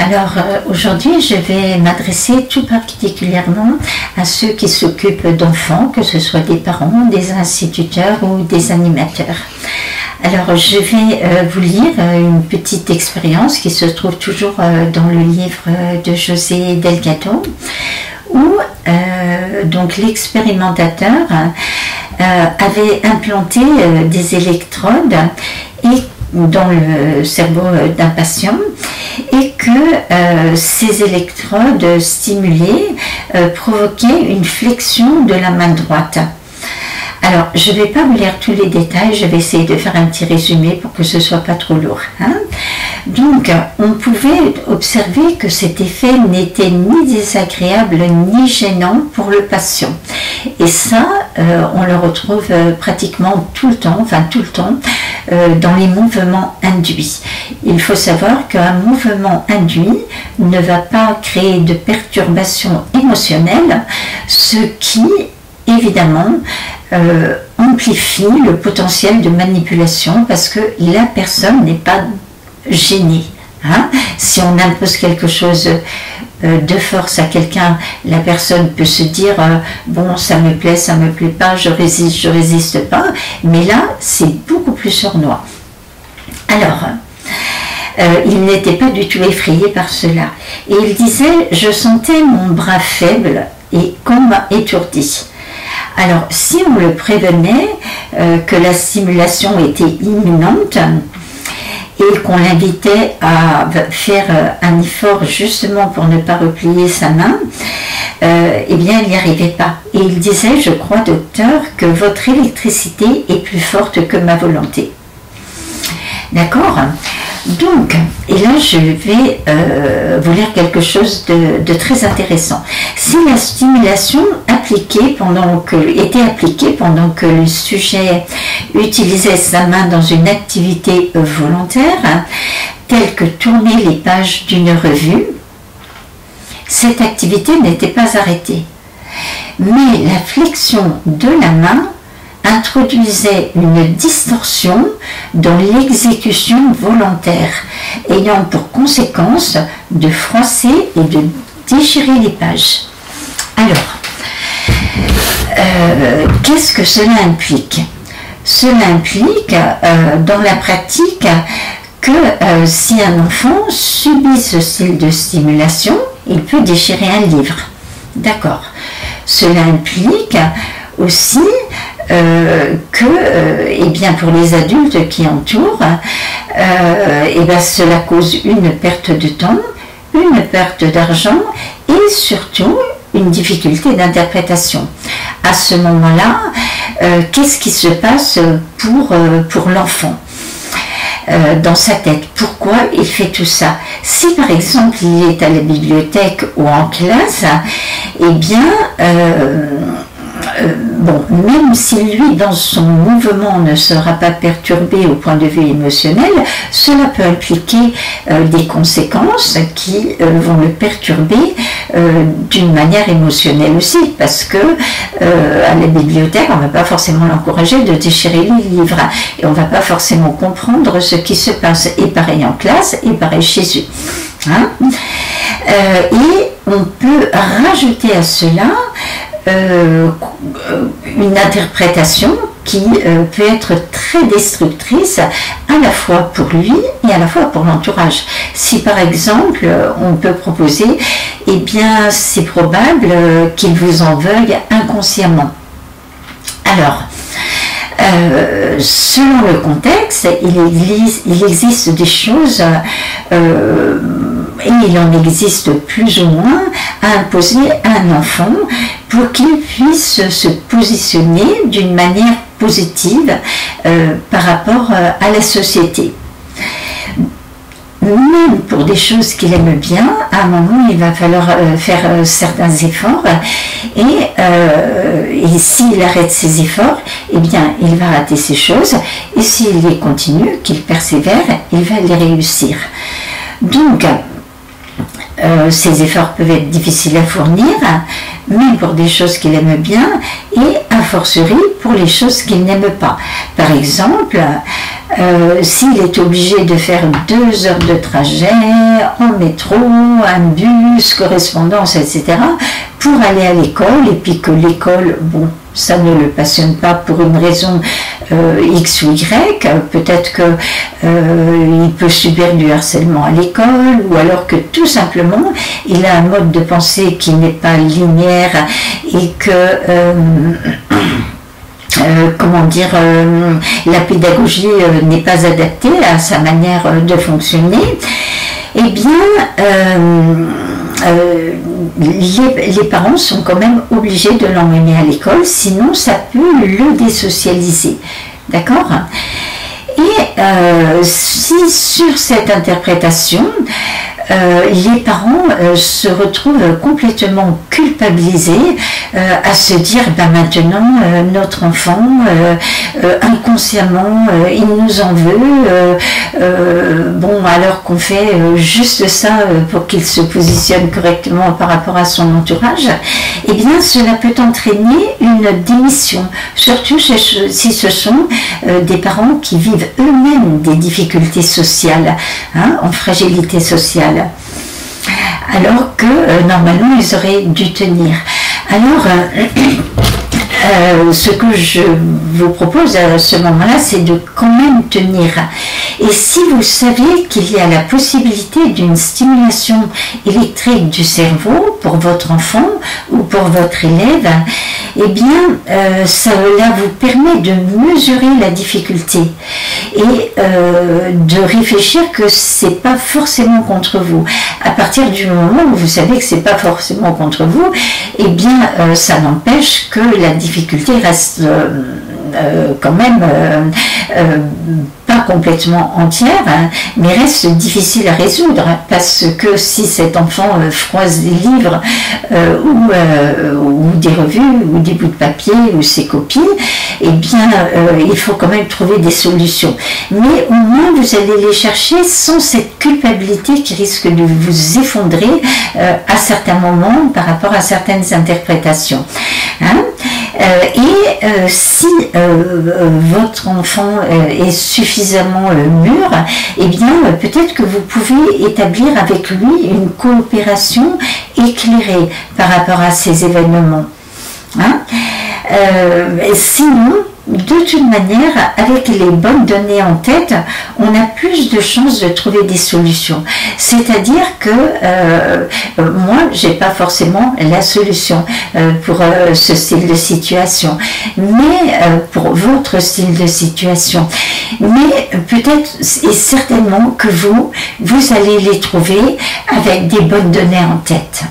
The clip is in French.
Alors aujourd'hui, je vais m'adresser tout particulièrement à ceux qui s'occupent d'enfants, que ce soit des parents, des instituteurs ou des animateurs. Alors je vais vous lire une petite expérience qui se trouve toujours dans le livre de José Delgado, où donc l'expérimentateur avait implanté des électrodes dans le cerveau d'un patient, et que ces électrodes stimulées provoquaient une flexion de la main droite. Alors, je ne vais pas vous lire tous les détails, je vais essayer de faire un petit résumé pour que ce ne soit pas trop lourd. Donc, on pouvait observer que cet effet n'était ni désagréable ni gênant pour le patient. Et ça, on le retrouve pratiquement tout le temps, dans les mouvements induits. Il faut savoir qu'un mouvement induit ne va pas créer de perturbation émotionnelle, ce qui, évidemment, amplifie le potentiel de manipulation parce que la personne n'est pas gênée. Si on impose quelque chose de force à quelqu'un, la personne peut se dire bon, ça me plaît pas, je résiste pas, mais là c'est beaucoup plus sournois. Alors il n'était pas du tout effrayé par cela, et il disait: je sentais mon bras faible et comme étourdi. Alors si on le prévenait que la stimulation était imminente et qu'on l'invitait à faire un effort justement pour ne pas replier sa main, eh bien il n'y arrivait pas. Et il disait: je crois, docteur, que votre électricité est plus forte que ma volonté. D'accord? Donc, et là je vais vous lire quelque chose de très intéressant. Si la stimulation était appliquée pendant que le sujet utilisait sa main dans une activité volontaire, telle que tourner les pages d'une revue, cette activité n'était pas arrêtée. Mais la flexion de la main introduisait une distorsion dans l'exécution volontaire, ayant pour conséquence de froisser et de déchirer les pages. Alors, qu'est-ce que cela implique? Cela implique dans la pratique que si un enfant subit ce style de stimulation, il peut déchirer un livre. D'accord. Cela implique aussi que, bien pour les adultes qui entourent, cela cause une perte de temps, une perte d'argent et surtout une difficulté d'interprétation. À ce moment-là, qu'est-ce qui se passe pour l'enfant dans sa tête? Pourquoi il fait tout ça? Si par exemple il est à la bibliothèque ou en classe, eh bien même si lui, dans son mouvement, ne sera pas perturbé au point de vue émotionnel, cela peut impliquer des conséquences qui vont le perturber d'une manière émotionnelle aussi, parce que à la bibliothèque, on ne va pas forcément l'encourager de déchirer les livres, et on ne va pas forcément comprendre ce qui se passe, et pareil en classe, et pareil chez eux. Et on peut rajouter à cela une interprétation qui peut être très destructrice à la fois pour lui et à la fois pour l'entourage. Si par exemple on peut proposer, eh bien c'est probable qu'il vous en veuille inconsciemment. Alors, selon le contexte, il existe des choses et il en existe plus ou moins à imposer à un enfant pour qu'il puisse se positionner d'une manière positive par rapport à la société. Même pour des choses qu'il aime bien, à un moment il va falloir faire certains efforts, et s'il arrête ses efforts, eh bien il va rater ces choses, et s'il les continue, qu'il persévère, il va les réussir. Donc ces efforts peuvent être difficiles à fournir, même pour des choses qu'il aime bien, et a fortiori pour les choses qu'il n'aime pas. Par exemple, s'il est obligé de faire 2 heures de trajet en métro, un bus, correspondance, etc., pour aller à l'école, et puis que l'école, bon, ça ne le passionne pas pour une raison X ou Y, peut-être qu'il peut subir du harcèlement à l'école, ou alors que tout simplement il a un mode de pensée qui n'est pas linéaire et que comment dire, la pédagogie n'est pas adaptée à sa manière de fonctionner, eh bien les parents sont quand même obligés de l'emmener à l'école, sinon ça peut le désocialiser. D'accord? Et si sur cette interprétation, les parents se retrouvent complètement culpabilisés à se dire ben maintenant notre enfant inconsciemment il nous en veut, bon alors qu'on fait juste ça pour qu'il se positionne correctement par rapport à son entourage, et bien cela peut entraîner une démission, surtout si ce sont des parents qui vivent eux-mêmes des difficultés sociales, hein, en fragilité sociale, alors que normalement ils auraient dû tenir. Alors ce que je vous propose à ce moment-là, c'est de quand même tenir. Et si vous savez qu'il y a la possibilité d'une stimulation électrique du cerveau pour votre enfant ou pour votre élève, eh bien, cela vous permet de mesurer la difficulté et de réfléchir que c'est pas forcément contre vous. À partir du moment où vous savez que c'est pas forcément contre vous, eh bien, ça n'empêche que la difficulté reste quand même pas complètement entière, hein, mais reste difficile à résoudre, hein, parce que si cet enfant froisse des livres ou des revues ou des bouts de papier ou ses copies, eh bien il faut quand même trouver des solutions. Mais au moins vous allez les chercher sans cette culpabilité qui risque de vous effondrer à certains moments par rapport à certaines interprétations. Hein. Si votre enfant est suffisamment mûr, eh bien peut-être que vous pouvez établir avec lui une coopération éclairée par rapport à ces événements. Hein. Sinon, de toute manière, avec les bonnes données en tête, on a plus de chances de trouver des solutions. C'est-à-dire que moi, j'ai pas forcément la solution pour ce style de situation, mais pour votre style de situation. Mais peut-être et certainement que vous allez les trouver avec des bonnes données en tête.